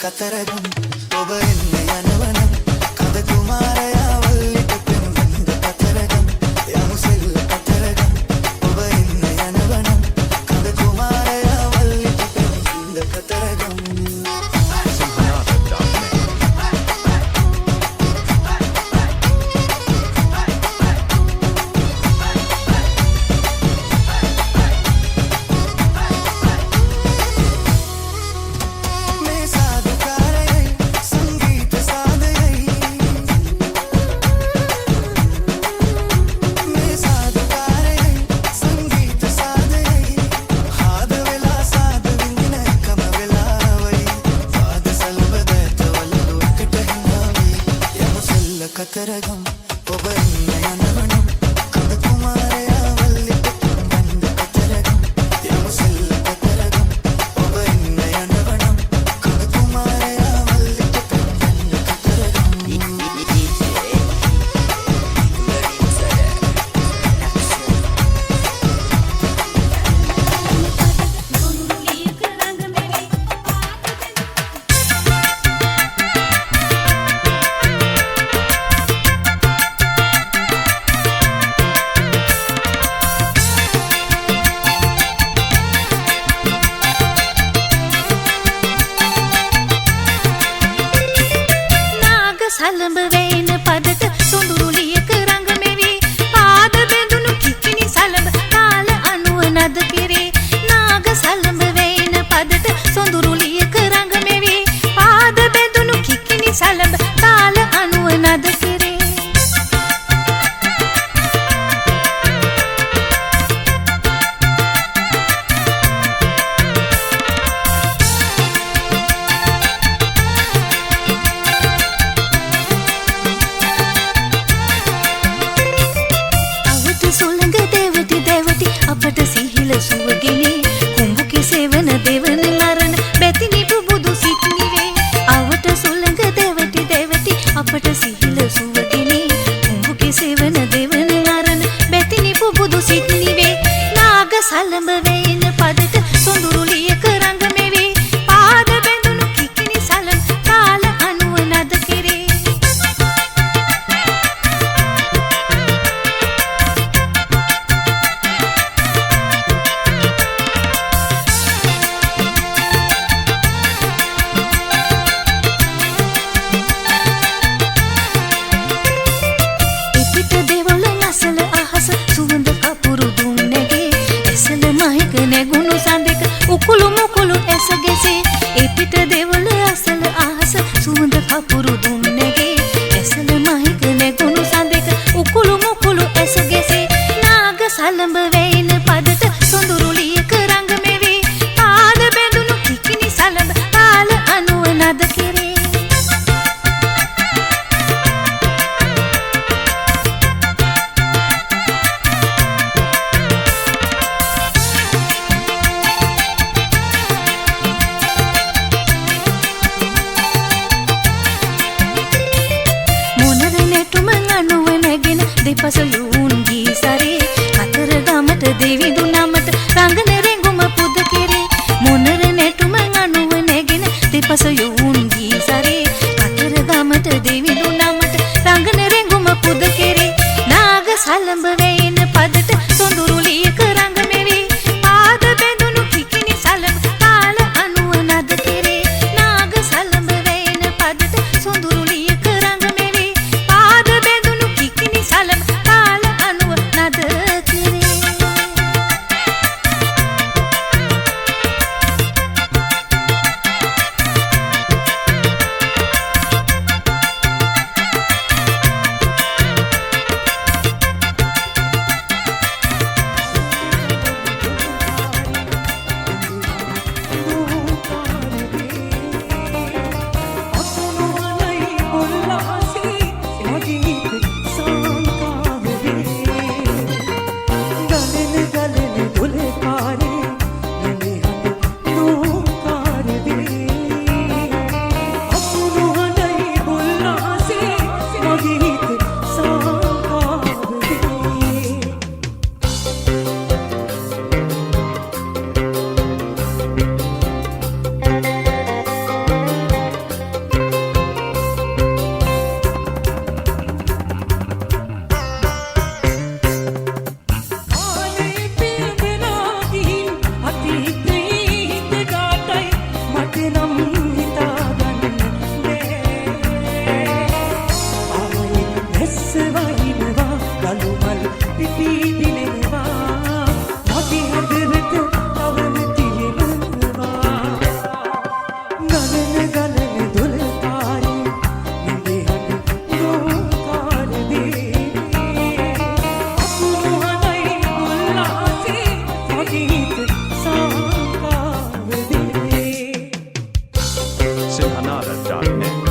කතරගම් ඔබ එන්න යනවනම් කඳ කුමාරයා වල්ලිට පෙන්වන්න කතරගම් යමු සෙල්ල කතරගම් ඔබ එන්න යනවනම් කඳ කුමාරයා වල්ලිට පෙන්වන්න කතරගම් කතරගම් ඔබ එන්න යනවනම් කඳ කුමාරයා වල්ලිට පෙන්වන්න කතරගම් යමු සෙල්ල කතරගම් ඔබ එන්න යනවනම් කඳ කුමාරයා වල්ලිට පෙන්වන්න කතරගම් සලඹ වේන පදට සොඳුරුලියක රංග මෙවි පාද බැඳුණු කිකිනි සලඹ කාල අනුව නද කෙරේ නාග සලඹ වේන පදට සොඳුරුලියක රංග මෙවි පාද බැඳුණු කිකිනි සලඹ කාල අනුව නද කෙරේ අපට සිහිල සුවගෙන කුඹුකි සෙවන දෙවන මරණ බැතිනි බුදු සිත් නිවේ අවට සුළඟ දෙවටි දෙවටි අපට සිහිල සුවගෙන කුඹුකි සෙවන දෙවන මරණ බැතිනි බුදු සිත් නිවේ නාග සලඹ වේන පදට සොඳුරුලියක රංග මෙවේ පාද බැඳුණු කිකිනි සලඹ කාල අනුව නද කෙරේ නැගුණු සඳක උකුළු මුකුළු ඇසගෙසේ එපිට දෙවල අසල අහස සුවඳ කපුරු දුම් නැගේ ඇසල මහික නැගුණු සඳක උකුළු මුකුළු ඇසගෙසේ නාග සලඹ වේන පදට සොඳුරුලියක රංග මෙවේ පාද බැඳුණු කිකිනි සලඹ කාල අනුව නද කෙරේ දෙපස යූන්ගී සරේ කතරගමට දෙවිඳු නමට රංගන රෙඟුම පුද කෙරේ මොනර නැටුම අනුව නැගෙන දෙපස යූන්ගී සරේ කතරගමට දෙවිඳු නමට රංගන රෙඟුම පුද කෙරේ නාග සලඹ වේන පදට සොඳුරුලියක රංග මෙවේ පාද බැඳුණු කිකිනි සලඹ කාල අනුව නද කෙරේ නාග සලඹ වේන පදට සොඳුරුලියක රංග මෙවේ පාද බැඳුණු කිකිනි සලඹ කාල අනුව නද කෙරේ Kannada.net.